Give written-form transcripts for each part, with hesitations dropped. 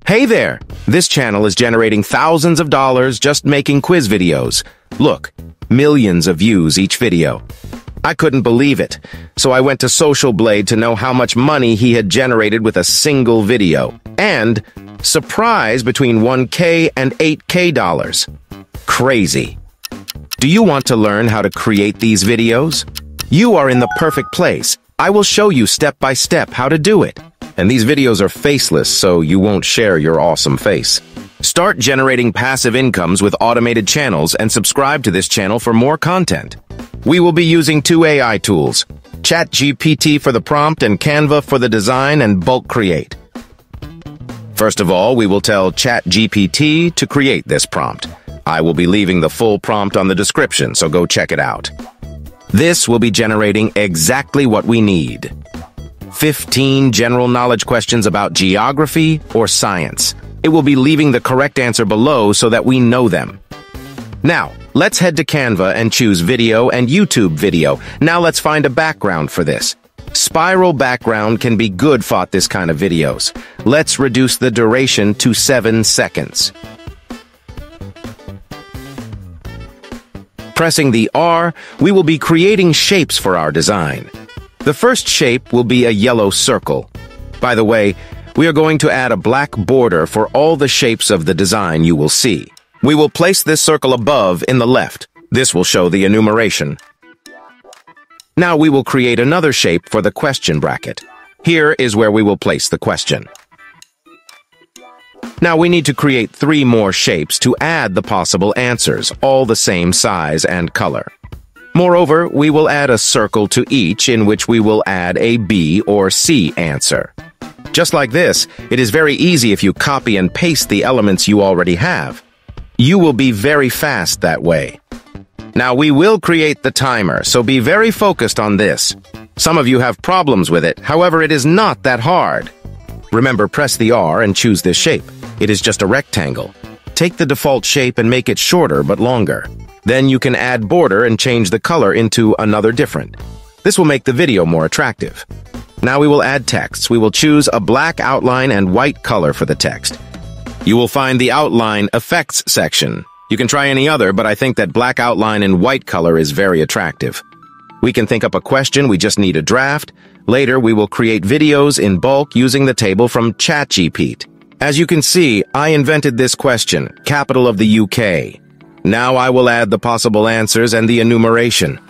Hey there! This channel is generating thousands of dollars just making quiz videos. Look, millions of views each video. I couldn't believe it, so I went to Social Blade to know how much money he had generated with a single video. And, surprise, between $1K and $8K dollars. Crazy. Do you want to learn how to create these videos? You are in the perfect place. I will show you step by step how to do it. And these videos are faceless, so you won't share your awesome face. Start generating passive incomes with automated channels and subscribe to this channel for more content. We will be using two AI tools, ChatGPT for the prompt and Canva for the design and bulk create. First of all, we will tell ChatGPT to create this prompt. I will be leaving the full prompt on the description, so go check it out. This will be generating exactly what we need. 15 general knowledge questions about geography or science. It will be leaving the correct answer below so that we know them. Now, let's head to Canva and choose video and YouTube video. Now let's find a background for this. Spiral background can be good for this kind of videos. Let's reduce the duration to 7 seconds. Pressing the R, we will be creating shapes for our design. The first shape will be a yellow circle. By the way, we are going to add a black border for all the shapes of the design you will see. We will place this circle above in the left. This will show the enumeration. Now we will create another shape for the question bracket. Here is where we will place the question. Now we need to create 3 more shapes to add the possible answers, all the same size and color. Moreover, we will add a circle to each in which we will add a B or C answer. Just like this, it is very easy if you copy and paste the elements you already have. You will be very fast that way. Now we will create the timer, so be very focused on this. Some of you have problems with it, however it is not that hard. Remember, press the R and choose this shape. It is just a rectangle. Take the default shape and make it shorter but longer. Then you can add border and change the color into another different. This will make the video more attractive. Now we will add text. We will choose a black outline and white color for the text. You will find the outline effects section. You can try any other, but I think that black outline and white color is very attractive. We can think up a question, we just need a draft. Later, we will create videos in bulk using the table from ChatGPT. As you can see, I invented this question, capital of the UK. Now I will add the possible answers and the enumeration.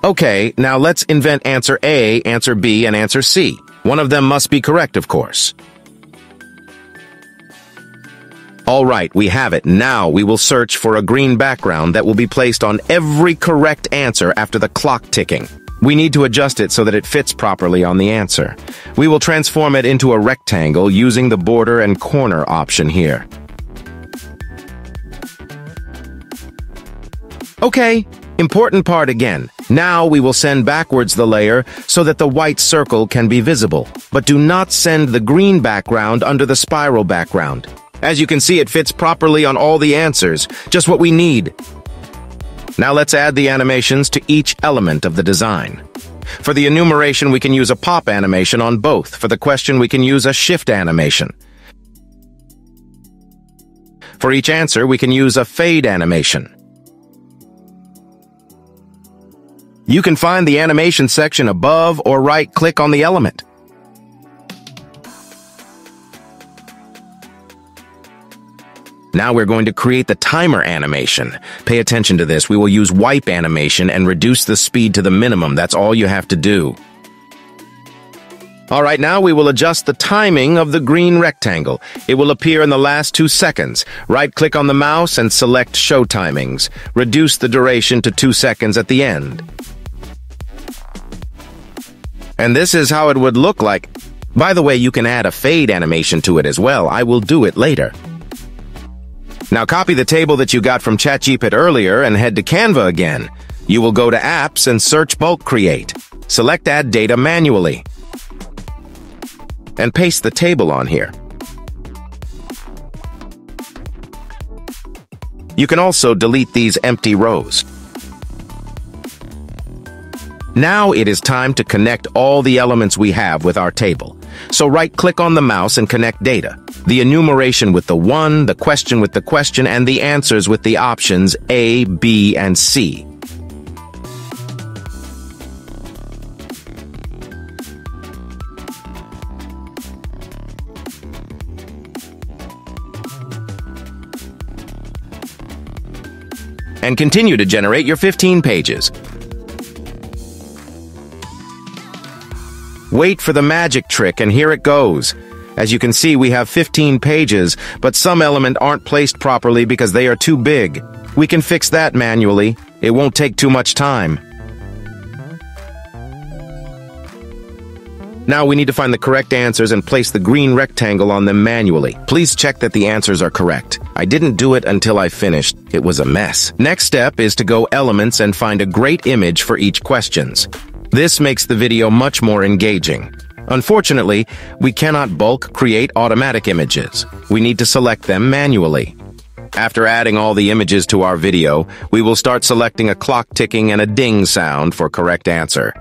Okay, now let's invent answer A, answer B, and answer C. One of them must be correct, of course. All right, we have it. Now we will search for a green background that will be placed on every correct answer after the clock ticking. We need to adjust it so that it fits properly on the answer. We will transform it into a rectangle using the border and corner option here. Okay, important part again. Now we will send backwards the layer so that the white circle can be visible, but do not send the green background under the spiral background. As you can see, it fits properly on all the answers, just what we need. Now let's add the animations to each element of the design. For the enumeration, we can use a pop animation on both. For the question, we can use a shift animation. For each answer, we can use a fade animation. You can find the animation section above or right-click on the element. Now we're going to create the timer animation. Pay attention to this. We will use wipe animation and reduce the speed to the minimum. That's all you have to do. All right, now we will adjust the timing of the green rectangle. It will appear in the last 2 seconds. Right-click on the mouse and select Show Timings. Reduce the duration to 2 seconds at the end. And this is how it would look like. By the way, you can add a fade animation to it as well. I will do it later. Now copy the table that you got from ChatGPT earlier and head to Canva again. You will go to Apps and search Bulk Create. Select Add Data manually. And paste the table on here. You can also delete these empty rows. Now it is time to connect all the elements we have with our table. So right-click on the mouse and connect data. The enumeration with the 1, the question with the question, and the answers with the options A, B, and C. And continue to generate your 15 pages. Wait for the magic trick, and here it goes. As you can see, we have 15 pages, but some elements aren't placed properly because they are too big. We can fix that manually. It won't take too much time. Now we need to find the correct answers and place the green rectangle on them manually. Please check that the answers are correct. I didn't do it until I finished. It was a mess. Next step is to go Elements and find a great image for each questions. This makes the video much more engaging. Unfortunately, we cannot bulk create automatic images. We need to select them manually. After adding all the images to our video, we will start selecting a clock ticking and a ding sound for correct answer.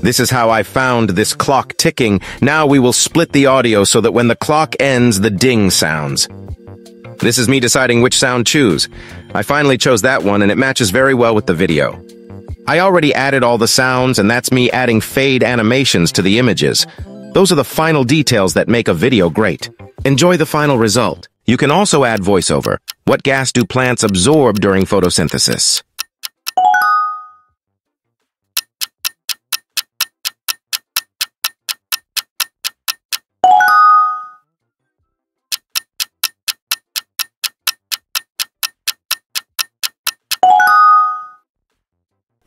This is how I found this clock ticking. Now we will split the audio so that when the clock ends, the ding sounds. This is me deciding which sound to choose. I finally chose that one, and it matches very well with the video. I already added all the sounds, and that's me adding fade animations to the images. Those are the final details that make a video great. Enjoy the final result. You can also add voiceover. What gas do plants absorb during photosynthesis?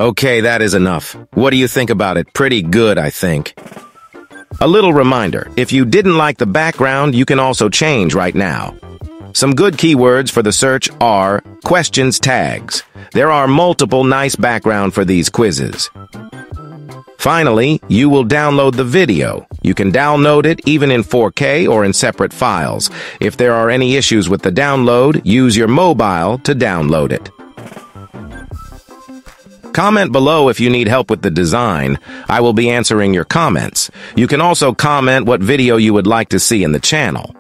Okay, that is enough. What do you think about it? Pretty good, I think. A little reminder, if you didn't like the background, you can also change right now. Some good keywords for the search are questions tags. There are multiple nice background for these quizzes. Finally, you will download the video. You can download it even in 4K or in separate files. If there are any issues with the download, use your mobile to download it. Comment below if you need help with the design. I will be answering your comments. You can also comment what video you would like to see in the channel.